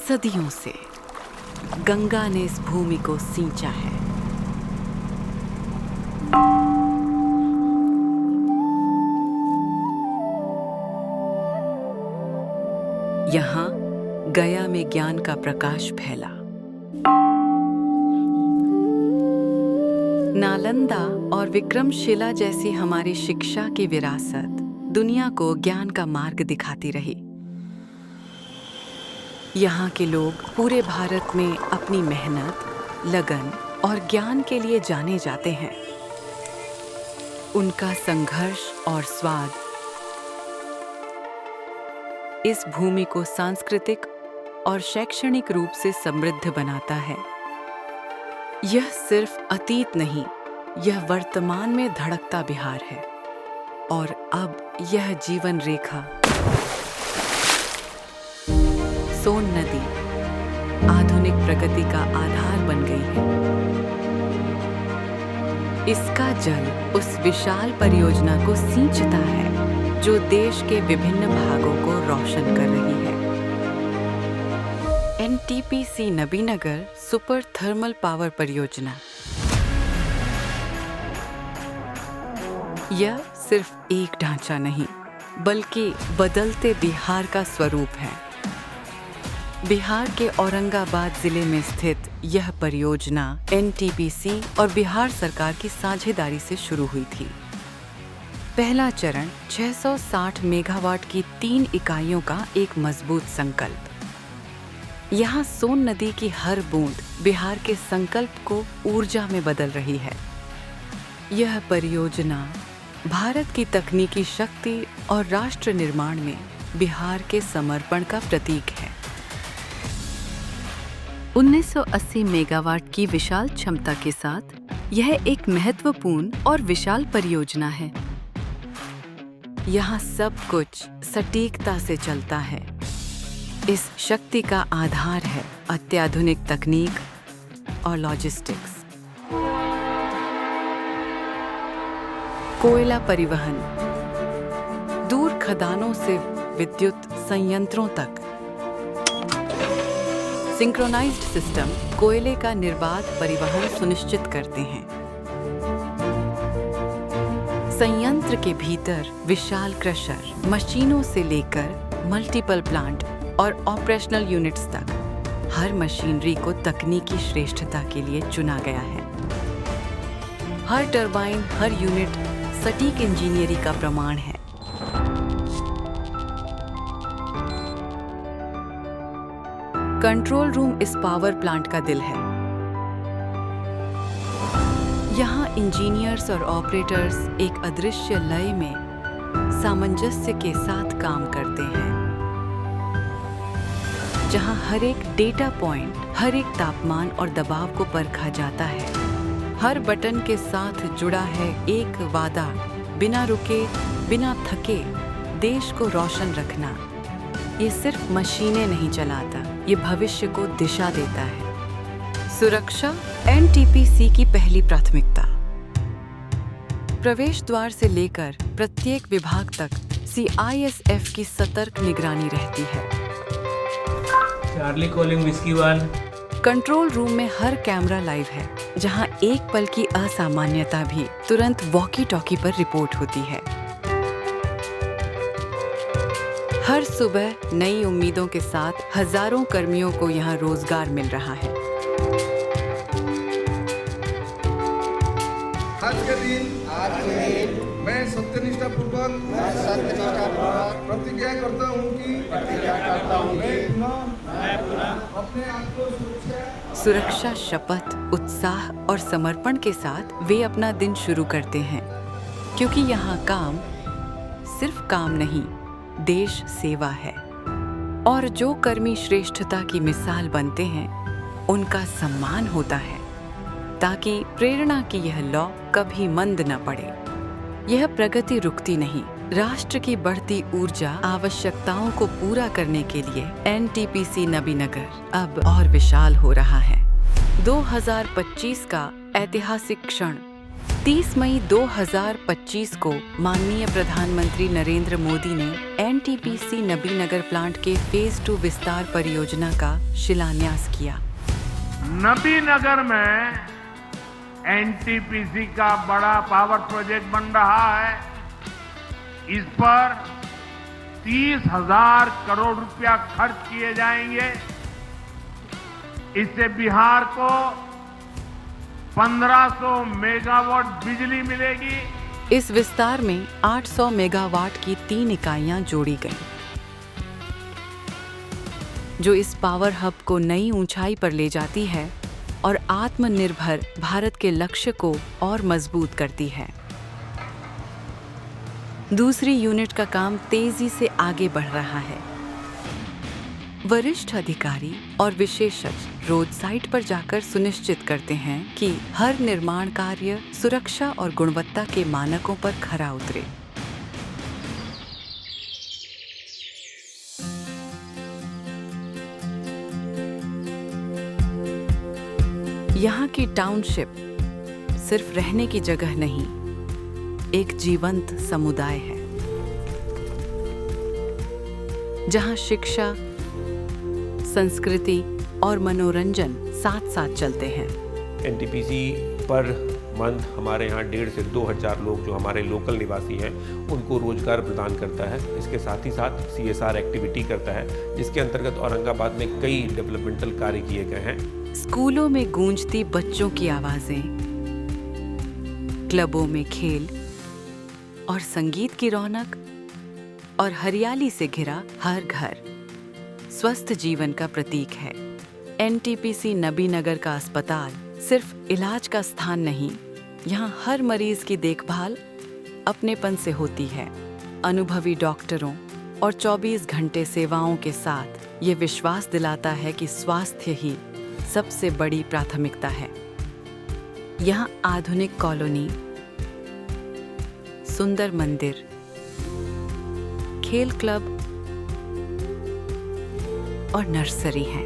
सदियों से गंगा ने इस भूमि को सींचा है। यहाँ गया में ज्ञान का प्रकाश फैला। नालंदा और विक्रमशिला जैसी हमारी शिक्षा की विरासत दुनिया को ज्ञान का मार्ग दिखाती रही। यहाँ के लोग पूरे भारत में अपनी मेहनत, लगन और ज्ञान के लिए जाने जाते हैं। उनका संघर्ष और स्वाद इस भूमि को सांस्कृतिक और शैक्षणिक रूप से समृद्ध बनाता है। यह सिर्फ अतीत नहीं, यह वर्तमान में धड़कता बिहार है और अब यह जीवन रेखा सोन नदी आधुनिक प्रगति का आधार बन गई है। इसका जल उस विशाल परियोजना को सींचता है जो देश के विभिन्न भागों को रोशन कर रही है। NTPC Nabinagar super thermal power परियोजना यह सिर्फ एक ढांचा नहीं, बल्कि बदलते बिहार का स्वरूप है। बिहार के औरंगाबाद जिले में स्थित यह परियोजना एनटीपीसी और बिहार सरकार की साझेदारी से शुरू हुई थी। पहला चरण 660 मेगावाट की 3 इकाइयों का एक मजबूत संकल्प। यहाँ सोन नदी की हर बूंद बिहार के संकल्प को ऊर्जा में बदल रही है। यह परियोजना भारत की तकनीकी शक्ति और राष्ट्र निर्माण में बिहार के समर्पण का प्रतीक है। 1980 मेगावाट की विशाल क्षमता के साथ यह एक महत्वपूर्ण और विशाल परियोजना है। यहाँ सब कुछ सटीकता से चलता है। इस शक्ति का आधार है अत्याधुनिक तकनीक और लॉजिस्टिक्स। कोयला परिवहन, दूर खदानों से विद्युत संयंत्रों तक। सिंक्रोनाइज्ड सिस्टम कोयले का निर्बाध परिवहन सुनिश्चित करते हैं। संयंत्र के भीतर विशाल क्रशर, मशीनों से लेकर मल्टीपल प्लांट और ऑपरेशनल यूनिट्स तक हर मशीनरी को तकनीकी श्रेष्ठता के लिए चुना गया है। हर टरबाइन, हर यूनिट सटीक इंजीनियरिंग का प्रमाण है। कंट्रोल रूम इस पावर प्लांट का दिल है। यहाँ इंजीनियर्स और ऑपरेटर्स एक अदृश्य लय में सामंजस्य के साथ काम करते हैं, जहाँ हर एक डेटा पॉइंट, हर एक तापमान और दबाव को परखा जाता है। हर बटन के साथ जुड़ा है एक वादा, बिना रुके, बिना थके देश को रोशन रखना। ये सिर्फ मशीनें नहीं चलाता, ये भविष्य को दिशा देता है। सुरक्षा एनटीपीसी की पहली प्राथमिकता। प्रवेश द्वार से लेकर प्रत्येक विभाग तक सीआईएसएफ की सतर्क निगरानी रहती है। Charlie calling whisky 1। Control room में हर कैमरा लाइव है, जहां एक पल की असामान्यता भी तुरंत वॉकी टॉकी पर रिपोर्ट होती है। हर सुबह नई उम्मीदों के साथ हजारों कर्मियों को यहां रोजगार मिल रहा है। आज के दिन मैं सत्यनिष्ठापूर्वक प्रतिज्ञा करता हूँ कि मैं पुनः अपने आप को सुरक्षा शपथ, उत्साह और समर्पण के साथ वे अपना दिन शुरू करते हैं, क्योंकि यहाँ काम सिर्फ काम नहीं, देश सेवा है। और जो कर्मी श्रेष्ठता की मिसाल बनते हैं, उनका सम्मान होता है, ताकि प्रेरणा की यह लौ कभी मंद न पड़े। यह प्रगति रुकती नहीं। राष्ट्र की बढ़ती ऊर्जा आवश्यकताओं को पूरा करने के लिए एनटीपीसी नबीनगर अब और विशाल हो रहा है। 2025 का ऐतिहासिक क्षण 30 मई 2025 को माननीय प्रधानमंत्री नरेंद्र मोदी ने एनटीपीसी नबीनगर प्लांट के फेज 2 विस्तार परियोजना का शिलान्यास किया। नबीनगर में एनटीपीसी का बड़ा पावर प्रोजेक्ट बन रहा है। इस पर 30,000 करोड़ रुपया खर्च किए जाएंगे। इससे बिहार को 1500 मेगावाट बिजली मिलेगी। इस विस्तार में 800 मेगावाट की 3 इकाइयां जोड़ी गईं, जो इस पावर हब को नई ऊंचाई पर ले जाती है और आत्मनिर्भर भारत के लक्ष्य को और मजबूत करती है। दूसरी यूनिट का काम तेजी से आगे बढ़ रहा है। वरिष्ठ अधिकारी और विशेषज्ञ रोज साइट पर जाकर सुनिश्चित करते हैं कि हर निर्माण कार्य सुरक्षा और गुणवत्ता के मानकों पर खरा उतरे। यहाँ की टाउनशिप सिर्फ रहने की जगह नहीं, एक जीवंत समुदाय है, जहाँ शिक्षा, संस्कृति और मनोरंजन साथ साथ चलते हैं। एनटीपीसी पर मंथ हमारे यहाँ 1,500 से 2,000 लोग जो हमारे लोकल निवासी हैं उनको रोजगार प्रदान करता है। इसके साथ ही साथ CSR एक्टिविटी करता है, जिसके अंतर्गत औरंगाबाद में कई डेवलपमेंटल कार्य किए गए हैं। स्कूलों में गूंजती बच्चों की आवाजें, क्लबों में खेल और संगीत की रौनक और हरियाली से घिरा हर घर स्वस्थ जीवन का प्रतीक है। एनटीपीसी नबीनगर का अस्पताल सिर्फ इलाज का स्थान नहीं, यहाँ हर मरीज की देखभाल अपनेपन से होती है। अनुभवी डॉक्टरों और 24 घंटे सेवाओं के साथ ये विश्वास दिलाता है कि स्वास्थ्य ही सबसे बड़ी प्राथमिकता है। यहाँ आधुनिक कॉलोनी, सुंदर मंदिर, खेल क्लब और नर्सरी है।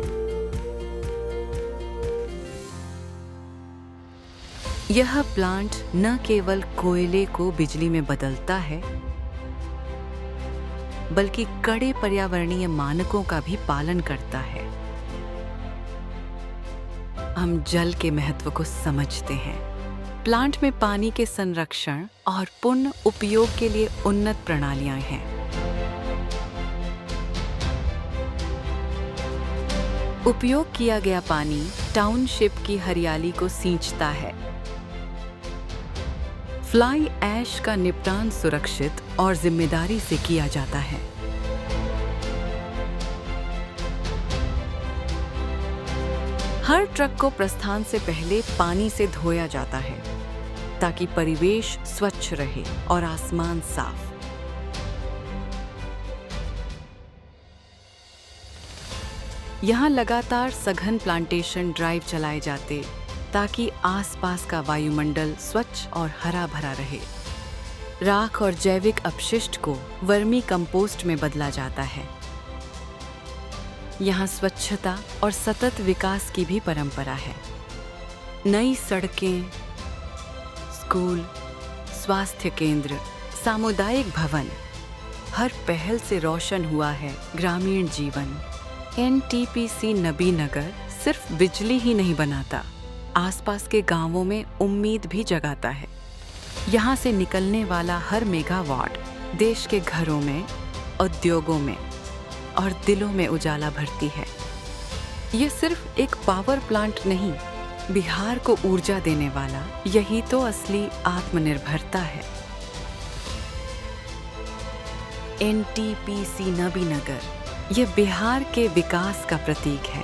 यह प्लांट न केवल कोयले को बिजली में बदलता है, बल्कि कड़े पर्यावरणीय मानकों का भी पालन करता है। हम जल के महत्व को समझते हैं। प्लांट में पानी के संरक्षण और पुनः उपयोग के लिए उन्नत प्रणालियां हैं। उपयोग किया गया पानी टाउनशिप की हरियाली को सींचता है। फ्लाई ऐश का निपटान सुरक्षित और जिम्मेदारी से किया जाता है। हर ट्रक को प्रस्थान से पहले पानी से धोया जाता है ताकि परिवेश स्वच्छ रहे और आसमान साफ। यहाँ लगातार सघन प्लांटेशन ड्राइव चलाए जाते ताकि आसपास का वायुमंडल स्वच्छ और हरा भरा रहे। राख और जैविक अपशिष्ट को वर्मी कंपोस्ट में बदला जाता है। यहाँ स्वच्छता और सतत विकास की भी परंपरा है। नई सड़कें, स्कूल, स्वास्थ्य केंद्र, सामुदायिक भवन, हर पहल से रोशन हुआ है ग्रामीण जीवन। एनटीपीसी नबीनगर सिर्फ बिजली ही नहीं बनाता, आसपास के गांवों में उम्मीद भी जगाता है। यहाँ से निकलने वाला हर मेगावाट देश के घरों में, उद्योगों में और दिलों में उजाला भरती है। ये सिर्फ एक पावर प्लांट नहीं, बिहार को ऊर्जा देने वाला यही तो असली आत्मनिर्भरता है। एनटीपीसी नबीनगर, ये बिहार के विकास का प्रतीक है।